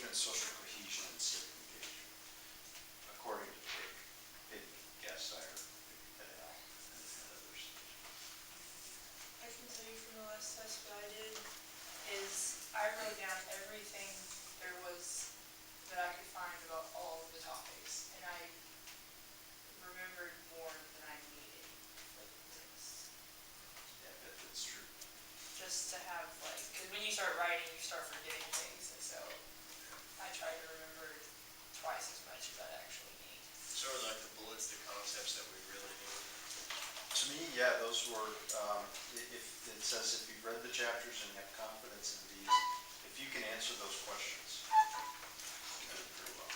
social cohesion and civic engagement, according to Pig Gasteyer et al. And others. I can tell you from the last test what I did is I wrote down everything there was that I could find about all of the topics, and I remembered more than I needed for this. Yeah, I bet that's true. Just to have because when you start writing, you start forgetting things, and so I try to remember twice as much as I actually need. Sort of like the bullets, the concepts that we really need. To me, yeah, those were, if it says if you've read the chapters and have confidence in these, if you can answer those questions, you do it pretty well.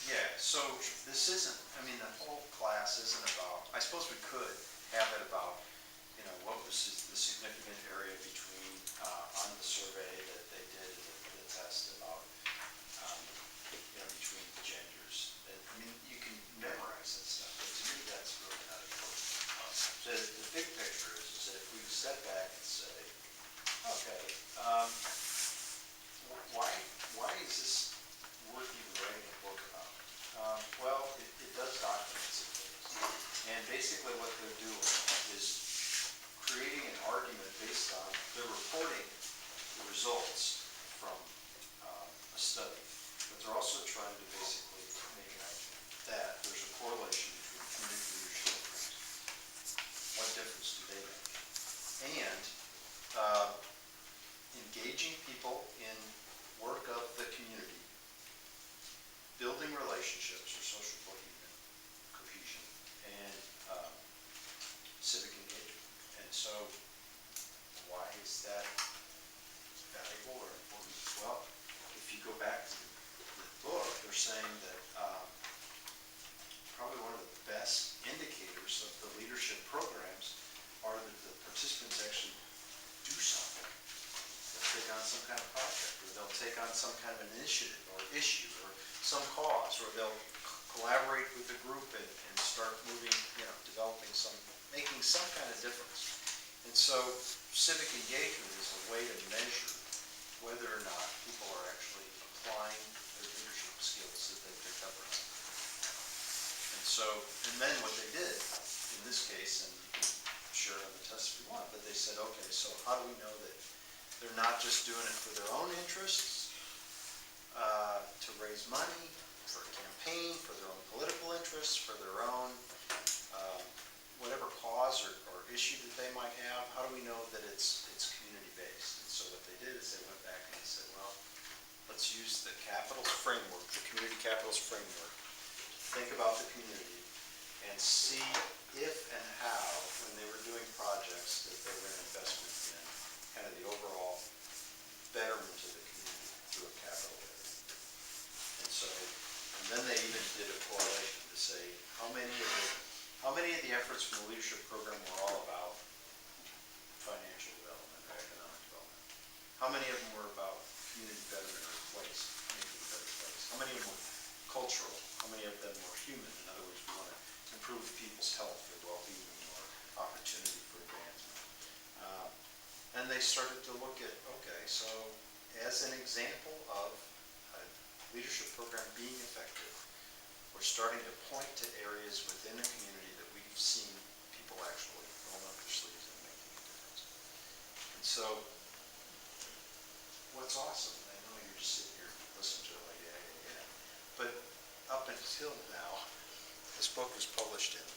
Yeah, so this isn't, I mean, the whole class isn't about, I suppose we could have it about, what was the significant area between, on the survey that they did, the test about, between genders. And, I mean, you can memorize that stuff, but to me, that's really not important. The big picture is that if we step back and say, okay, why is this worth even writing a book about? Well, it does document some things. And basically what they're doing is creating an argument based on, they're reporting the results from a study. But they're also trying to basically make an argument that there's a correlation between community leadership programs. What difference do they make? And engaging people in work of the community, building relationships or social cohesion, and civic engagement. And so, why is that valuable or important? Well, if you go back to the book, they're saying that probably one of the best indicators of the leadership programs are that the participants actually do something. They'll take on some kind of project, or they'll take on some kind of initiative or issue or some cause, or they'll collaborate with the group and start moving, making some kind of difference. And so civic engagement is a way to measure whether or not people are actually applying their leadership skills that they picked up or not. And then what they did in this case, and you can share on the test if you want, but they said, okay, so how do we know that they're not just doing it for their own interests, to raise money, for a campaign, for their own political interests, for their own whatever cause or issue that they might have? How do we know that it's community-based? And so what they did is they went back and they said, well, let's use the capitals framework, the community capitals framework, think about the community, and see if and how, when they were doing projects, that they were an investment in kind of the overall betterment of the community through a capital A. And then they even did a correlation to say how many of the efforts from the leadership program were all about financial development or economic development. How many of them were about community betterment or place, making a better place? How many of them were cultural? How many of them were human? In other words, we want to improve people's health or well-being or opportunity for advancement. And they started to look at, okay, so as an example of a leadership program being effective, we're starting to point to areas within a community that we've seen people actually roll up their sleeves and making a difference. And so, what's awesome, I know you're just sitting here listening to it like, yeah. But up until now, this book was published in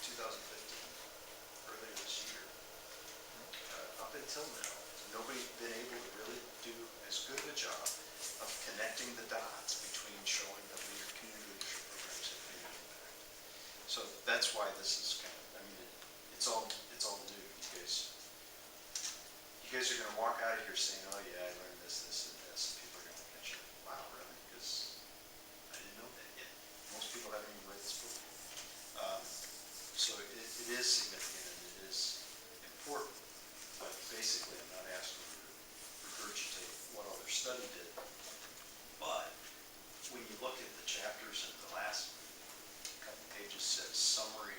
2015, earlier this year. Up until now, nobody's been able to really do as good of a job of connecting the dots between showing that community leadership programs have made an impact. So that's why this is kind of, it's all new. You guys are going to walk out of here saying, oh yeah, I learned this, and this, and people are going to look at you like, wow, really? Because I didn't know that yet. Most people haven't even read this book. So it is significant and it is important, but basically I'm not asking you to regurgitate what other study did. But when you look at the chapters in the last couple pages says summary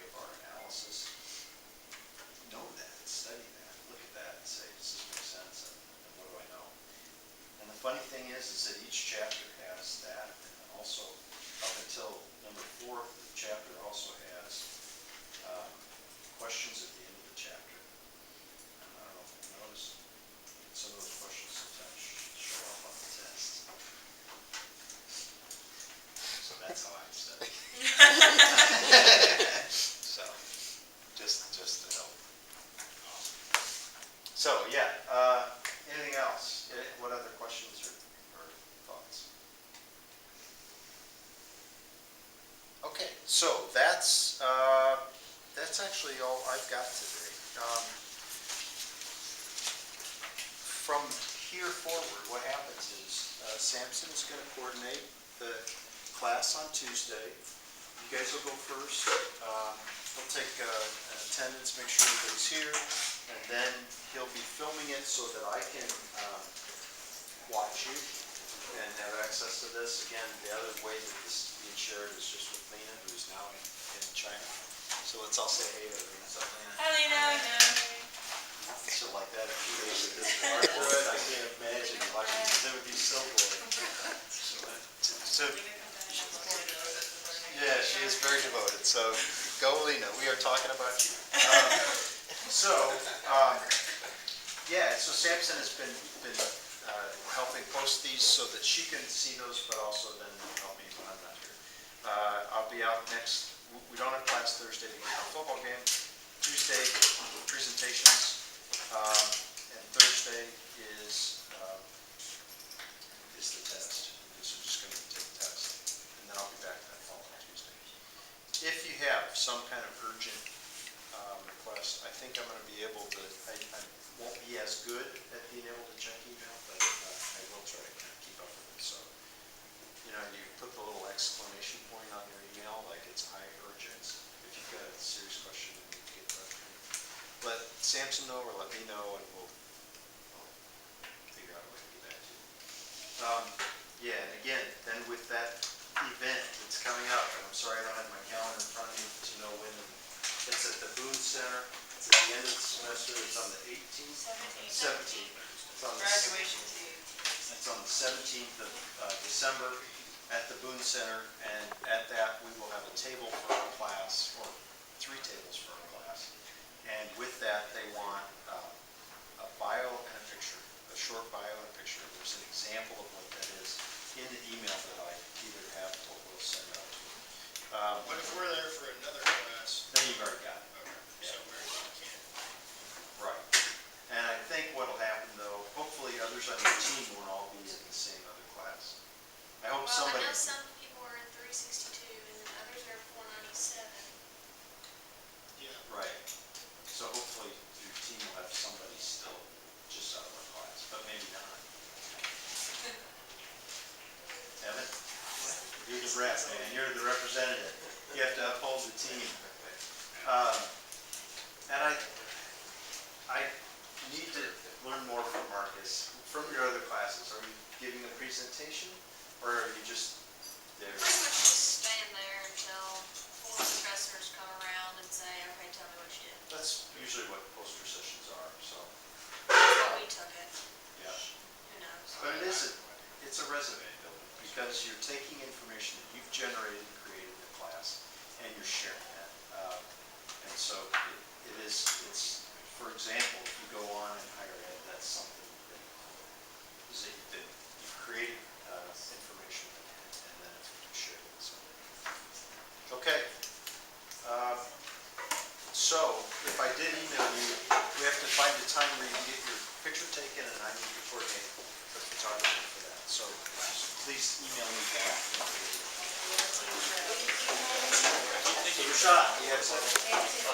that's actually all I've got today. From here forward, what happens is Samson is going to coordinate the class on Tuesday. You guys will go first. He'll take an attendance, make sure everybody's here, and then he'll be filming it so that I can watch you and have access to this. Again, the other way that this is being shared is just with Lena, who's now in China. So let's all say hey to Lena. What's up, Lena? Hi, Lena. She'll like that if she makes it this hardwood. I can't imagine watching this. It would be so boring. So, yeah, she is very devoted. So, go Lena. We are talking about you. So Samson has been helping post these so that she can see those, but also then help me when I'm not here. I'll be out next. We don't have class Thursday because of the football game. Tuesday, presentations, and Thursday is the test. So we're just going to take the test, and then I'll be back that following Tuesday. If you have some kind of urgent request, I think I'm going to be able to, I won't be as good at being able to check email, but I will try to kind of keep up with it. So, you put the little exclamation point on your email, like it's high urgent. If you've got a serious question, you need to get that. Let Samson know or let me know, and we'll figure out a way to do that too. Yeah, and again, then with that event that's coming up, and I'm sorry I don't have my calendar in front of me to know when. It's at the Boone Center. It's at the end of the semester. It's on the 18th? 17th. It's on the Graduation tea. It's on the 17th of December at the Boone Center, and at that we will have a table for our class, or 3 tables for our class. And with that, they want a bio and a picture, a short bio and a picture. There's an example of what that is in the email that I either have or will send out to you. But if we're there for another class, Then you've already got it. okay, so we can't. Right. And I think what'll happen though, hopefully others on your team won't all be in the same other class. I hope Well, somebody. I know some people are in 362 and then others are 497. Yeah. Right. So hopefully your team will have somebody still just out of our class, but maybe not. Evan? You're the rep, man. You're the representative. You have to uphold the team. And I need to learn more from Marcus. From your other classes, are you giving a presentation, or are you just there? Pretty much just stand there until 4 professors come around and say, okay, tell me what you did. That's usually what poster sessions are, so, That's how we took it. yeah. Who knows? But it's a resume builder, because you're taking information that you've generated and created in the class, and you're sharing that. And so it's, for example, if you go on in higher ed, that's something that you've created information and then you share it with somebody. Okay. So if I did email you, we have to find a time where you can get your picture taken, and I need to coordinate the photographer for that. So please email me back. So Rashad, you have something?